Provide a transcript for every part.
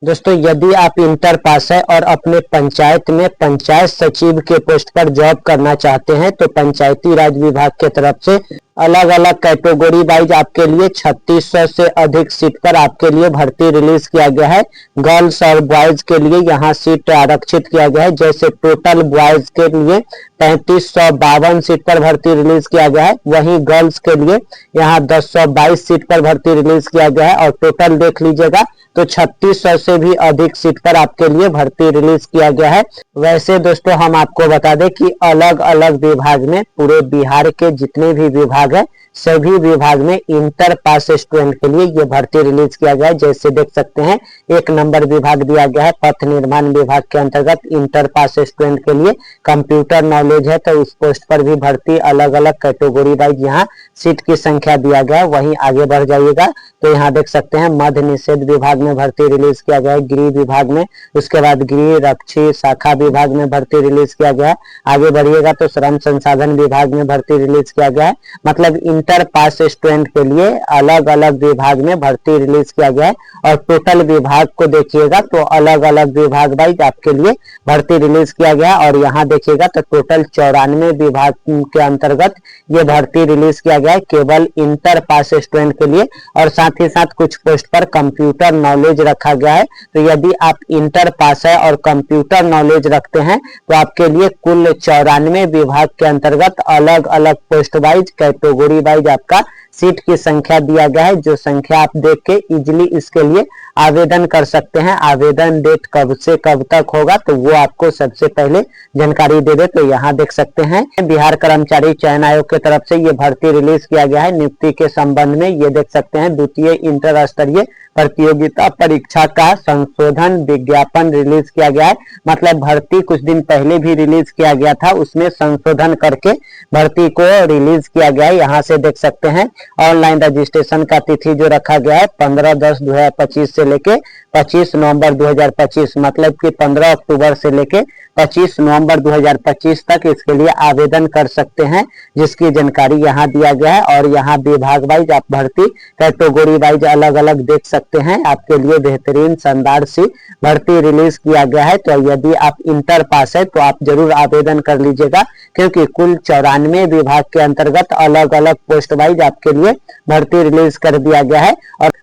दोस्तों, यदि आप इंटर पास है और अपने पंचायत में पंचायत सचिव के पोस्ट पर जॉब करना चाहते हैं तो पंचायती राज विभाग के तरफ से अलग अलग कैटेगरी वाइज आपके लिए 3600 से अधिक सीट पर आपके लिए भर्ती रिलीज किया गया है। गर्ल्स और बॉयज के लिए यहाँ सीट आरक्षित किया गया है। जैसे टोटल बॉयज के लिए 3552 सीट पर भर्ती रिलीज किया गया है, वहीं गर्ल्स के लिए यहाँ 1022 सीट पर भर्ती रिलीज किया गया है। और टोटल देख लीजिएगा तो 3600 से भी अधिक सीट पर आपके लिए भर्ती रिलीज किया गया है। वैसे दोस्तों, हम आपको बता दें कि अलग अलग विभाग में पूरे बिहार के जितने भी विभाग है सभी विभाग में इंटर पास स्टूडेंट के लिए ये भर्ती रिलीज किया गया है। जैसे देख सकते हैं 1 नंबर विभाग दिया गया है पथ निर्माण विभाग के अंतर्गत इंटर पास स्टूडेंट के लिए कंप्यूटर नॉलेज है, तो इस पोस्ट पर भी भर्ती अलग अलग कैटेगरी वाइज यहाँ सीट की संख्या दिया गया है। वहीं आगे बढ़ जाइएगा तो यहाँ देख सकते हैं मद्य निषेध विभाग में भर्ती रिलीज किया गया है, गृह विभाग में, उसके बाद गृह रक्षी शाखा विभाग में भर्ती रिलीज किया गया है। आगे बढ़िएगा तो श्रम संसाधन विभाग में भर्ती रिलीज किया गया है। मतलब इंटर पास स्टूडेंट के लिए अलग अलग विभाग में भर्ती रिलीज किया गया है। और टोटल विभाग को देखिएगा तो अलग अलग विभाग वाइज आपके लिए भर्ती रिलीज किया गया है। और यहाँ देखिएगा तो टोटल 94 विभाग के अंतर्गत ये भर्ती रिलीज किया गया है केवल इंटर पास स्टूडेंट के लिए। और साथ ही साथ कुछ पोस्ट पर कंप्यूटर नॉलेज रखा गया है। तो यदि आप इंटर पास है और कंप्यूटर नॉलेज रखते हैं तो आपके लिए कुल 94 विभाग के अंतर्गत अलग अलग पोस्ट वाइज कैटेगरी वाइज आपका सीट की संख्या दिया गया है, जो संख्या आप देख के इजिली इसके लिए आवेदन कर सकते हैं। आवेदन डेट कब से कब तक होगा तो वो आपको सबसे पहले जानकारी दे दे। तो यहाँ देख सकते हैं बिहार कर्मचारी चयन आयोग की तरफ से ये भर्ती रिलीज किया गया है नियुक्ति के संबंध में। ये देख सकते हैं द्वितीय इंटर स्तरीय प्रतियोगिता परीक्षा का संशोधन विज्ञापन रिलीज किया गया है। मतलब भर्ती कुछ दिन पहले भी रिलीज किया गया था, उसमें संशोधन करके भर्ती को रिलीज किया गया है। यहाँ से देख सकते हैं ऑनलाइन रजिस्ट्रेशन का तिथि जो रखा गया है 15/10/2025 से लेके 25 नवंबर 2025, मतलब कि 15 अक्टूबर से लेके 25 नवंबर 2025 तक इसके लिए आवेदन कर सकते हैं, जिसकी जानकारी यहाँ दिया गया है। और यहाँ विभाग वाइज आप भर्ती कैटेगरी वाइज अलग अलग देख सकते हैं। आपके लिए बेहतरीन शानदार सी भर्ती रिलीज किया गया है। तो यदि आप इंटर पास है तो आप जरूर आवेदन कर लीजिएगा, क्योंकि कुल 94 विभाग के अंतर्गत अलग अलग पोस्ट वाइज आपके लिए भर्ती रिलीज कर दिया गया है।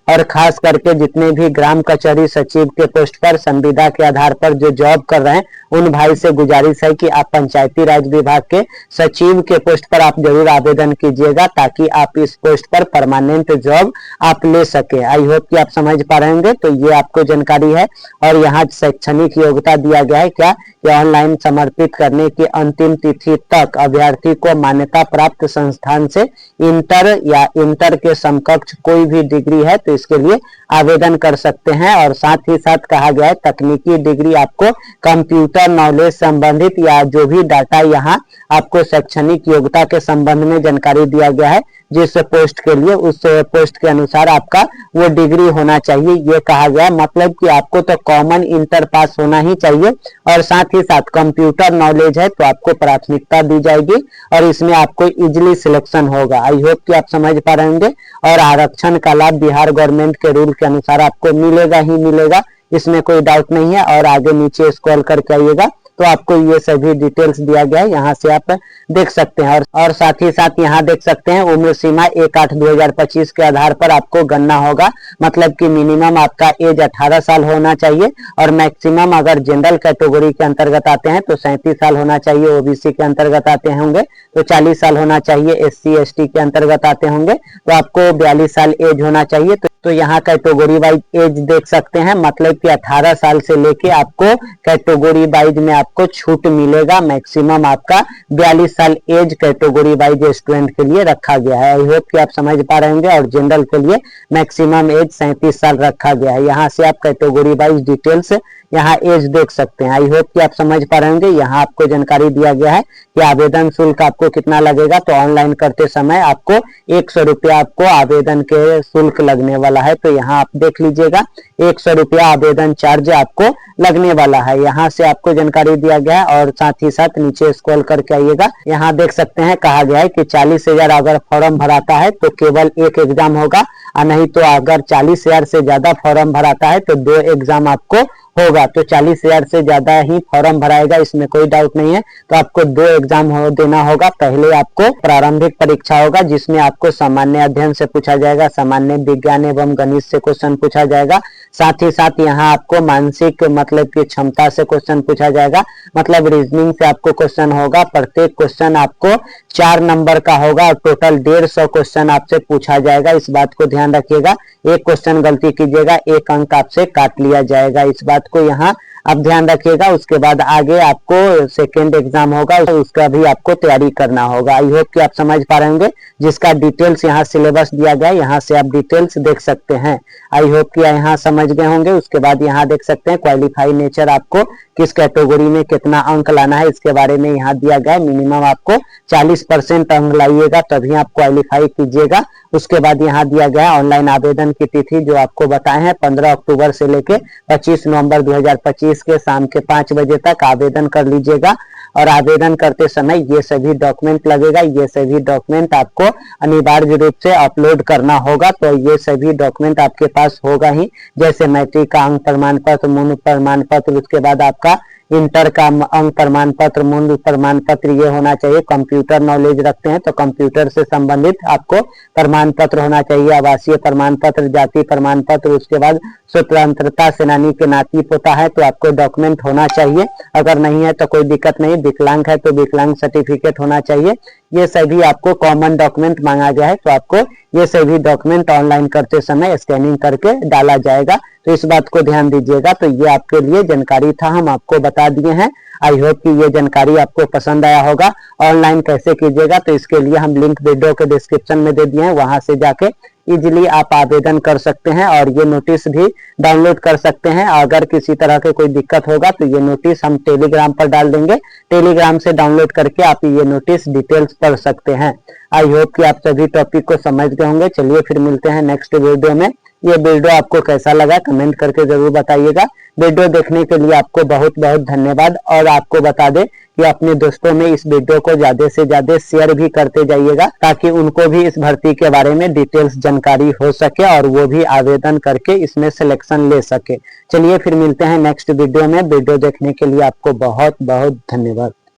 और खास करके जितने भी ग्राम कचहरी सचिव के पोस्ट पर संविदा के आधार पर जो जॉब कर रहे हैं उन भाई से गुजारिश है कि आप पंचायती राज विभाग के सचिव के पोस्ट पर आप जरूर आवेदन कीजिएगा, ताकि आप इस पोस्ट पर परमानेंट जॉब आप ले सके। आई होप कि आप समझ पा रहे होंगे। तो ये आपको जानकारी है। और यहाँ शैक्षणिक योग्यता दिया गया है क्या कि ऑनलाइन समर्पित करने की अंतिम तिथि तक अभ्यर्थी को मान्यता प्राप्त संस्थान से इंटर या इंटर के समकक्ष कोई भी डिग्री है तो इसके लिए आवेदन कर सकते हैं। और साथ ही साथ कहा गया है तकनीकी डिग्री आपको कंप्यूटर नॉलेज संबंधित या जो भी डाटा यहाँ आपको शैक्षणिक योग्यता के संबंध में जानकारी दिया गया है जिस पोस्ट के लिए उस पोस्ट के अनुसार आपका वो डिग्री होना चाहिए, ये कहा गया। मतलब कि आपको तो कॉमन इंटर पास होना ही चाहिए और साथ ही साथ कंप्यूटर नॉलेज है तो आपको प्राथमिकता दी जाएगी और इसमें आपको इजिली सिलेक्शन होगा। आई होप कि आप समझ पा रहे होंगे। और आरक्षण का लाभ बिहार गवर्नमेंट के रूल के अनुसार आपको मिलेगा ही मिलेगा, इसमें कोई डाउट नहीं है। और आगे नीचे स्क्रॉल करके आइएगा तो आपको ये सभी डिटेल्स दिया गया है, यहाँ से आप देख सकते हैं। और साथ ही साथ यहाँ देख सकते हैं उम्र सीमा 1/8/2025 के आधार पर आपको गणना होगा। मतलब कि मिनिमम आपका एज 18 साल होना चाहिए और मैक्सिमम अगर जनरल कैटेगरी के अंतर्गत आते हैं तो 37 साल होना चाहिए, ओबीसी के अंतर्गत आते होंगे तो 40 साल होना चाहिए, एससी एसटी के अंतर्गत आते होंगे तो आपको 42 साल एज होना चाहिए। तो यहाँ कैटेगरी वाइज एज देख सकते हैं। मतलब कि 18 साल से लेके आपको कैटेगरी वाइज में आपको छूट मिलेगा। मैक्सिमम आपका 42 साल एज कैटेगरी वाइज स्टूडेंट के लिए रखा गया है। आई होप कि आप समझ पा रहे होंगे। और जनरल के लिए मैक्सिमम एज 37 साल रखा गया है। यहाँ से आप कैटेगरी वाइज डिटेल्स यहाँ एज देख सकते हैं। आई होप कि आप समझ पा रहे होंगे। यहाँ आपको जानकारी दिया गया है कि आवेदन शुल्क आपको कितना लगेगा। तो ऑनलाइन करते समय आपको 100 रुपया आपको आवेदन के शुल्क लगने वाला है। तो यहाँ आप देख लीजिएगा 100 रुपया आवेदन चार्ज आपको लगने वाला है। यहाँ से आपको जानकारी दिया गया है और साथ ही साथ नीचे स्क्रॉल करके आइएगा, यहाँ देख सकते हैं कहा गया है कि 40,000 अगर फॉर्म भराता है तो केवल एक एग्जाम होगा, और नहीं तो अगर 40,000 से ज्यादा फॉर्म भराता है तो 2 एग्जाम आपको होगा। तो 40,000 से ज्यादा ही फॉर्म भराएगा, इसमें कोई डाउट नहीं है। तो आपको 2 एग्जाम देना होगा। पहले आपको प्रारंभिक परीक्षा होगा जिसमें आपको सामान्य अध्ययन से पूछा जाएगा, सामान्य विज्ञान एवं गणित से क्वेश्चन पूछा जाएगा। साथ ही साथ यहाँ आपको मानसिक मतलब की क्षमता से क्वेश्चन पूछा जाएगा, मतलब रीजनिंग से आपको क्वेश्चन होगा। प्रत्येक क्वेश्चन आपको 4 नंबर का होगा और टोटल 150 क्वेश्चन आपसे पूछा जाएगा। इस बात को ध्यान रखिएगा, एक क्वेश्चन गलती कीजिएगा 1 अंक आपसे काट लिया जाएगा, इस बात को यहाँ आप ध्यान रखिएगा। उसके बाद आगे आपको सेकेंड एग्जाम होगा, उसका भी आपको तैयारी करना होगा। आई होप कि आप समझ पा रहे होंगे, जिसका डिटेल्स यहाँ सिलेबस दिया गया है, यहाँ से आप डिटेल्स देख सकते हैं। आई होप कि यहाँ समझ गए होंगे। उसके बाद यहाँ देख सकते हैं क्वालिफाई नेचर, आपको किस कैटेगरी में कितना अंक लाना है इसके बारे में यहाँ दिया गया है। मिनिमम आपको 40% अंक लाइएगा तभी आप क्वालिफाई कीजिएगा। उसके बाद यहाँ दिया गया है ऑनलाइन आवेदन की तिथि, जो आपको बताए हैं 15 अक्टूबर से लेके 25 नवंबर 2025 के शाम के 5 बजे तक आवेदन कर लीजिएगा। और आवेदन करते समय ये सभी डॉक्यूमेंट लगेगा, ये सभी डॉक्यूमेंट आपको अनिवार्य रूप से अपलोड करना होगा। तो ये सभी डॉक्यूमेंट आपके पास होगा ही, जैसे मैट्रिक का अंक प्रमाण पत्र, मूल प्रमाण पत्र, उसके बाद आपका इंटर का अंक प्रमाण पत्र, मूल प्रमाण पत्र ये होना चाहिए। कंप्यूटर नॉलेज रखते हैं तो कंप्यूटर से संबंधित आपको प्रमाण पत्र होना चाहिए, आवासीय प्रमाण पत्र, जाति प्रमाण पत्र। उसके बाद स्वतंत्रता सेनानी के नाती पोता है तो आपको डॉक्यूमेंट होना चाहिए, अगर नहीं है तो कोई दिक्कत नहीं। विकलांग है तो विकलांग सर्टिफिकेट होना चाहिए। ये सभी आपको कॉमन डॉक्यूमेंट मांगा गया है, तो आपको ये सभी डॉक्यूमेंट ऑनलाइन करते समय स्कैनिंग करके डाला जाएगा। तो इस बात को ध्यान दीजिएगा। तो ये आपके लिए जानकारी था, हम आपको बता दिए हैं। आई होप कि ये जानकारी आपको पसंद आया होगा। ऑनलाइन कैसे कीजिएगा तो इसके लिए हम लिंक वीडियो के डिस्क्रिप्शन में दे दिए हैं, वहां से जाके इजिली आप आवेदन कर सकते हैं और ये नोटिस भी डाउनलोड कर सकते हैं। अगर किसी तरह के कोई दिक्कत होगा तो ये नोटिस हम टेलीग्राम पर डाल देंगे, टेलीग्राम से डाउनलोड करके आप ये नोटिस डिटेल्स पढ़ सकते हैं। आई होप कि आप सभी टॉपिक को समझ गए होंगे। चलिए फिर मिलते हैं नेक्स्ट वीडियो में। ये वीडियो आपको कैसा लगा कमेंट करके जरूर बताइएगा। वीडियो देखने के लिए आपको बहुत बहुत धन्यवाद। और आपको बता दें कि अपने दोस्तों में इस वीडियो को ज्यादा से ज्यादा शेयर भी करते जाइएगा, ताकि उनको भी इस भर्ती के बारे में डिटेल्स जानकारी हो सके और वो भी आवेदन करके इसमें सिलेक्शन ले सके। चलिए फिर मिलते हैं नेक्स्ट वीडियो में। वीडियो देखने के लिए आपको बहुत बहुत धन्यवाद।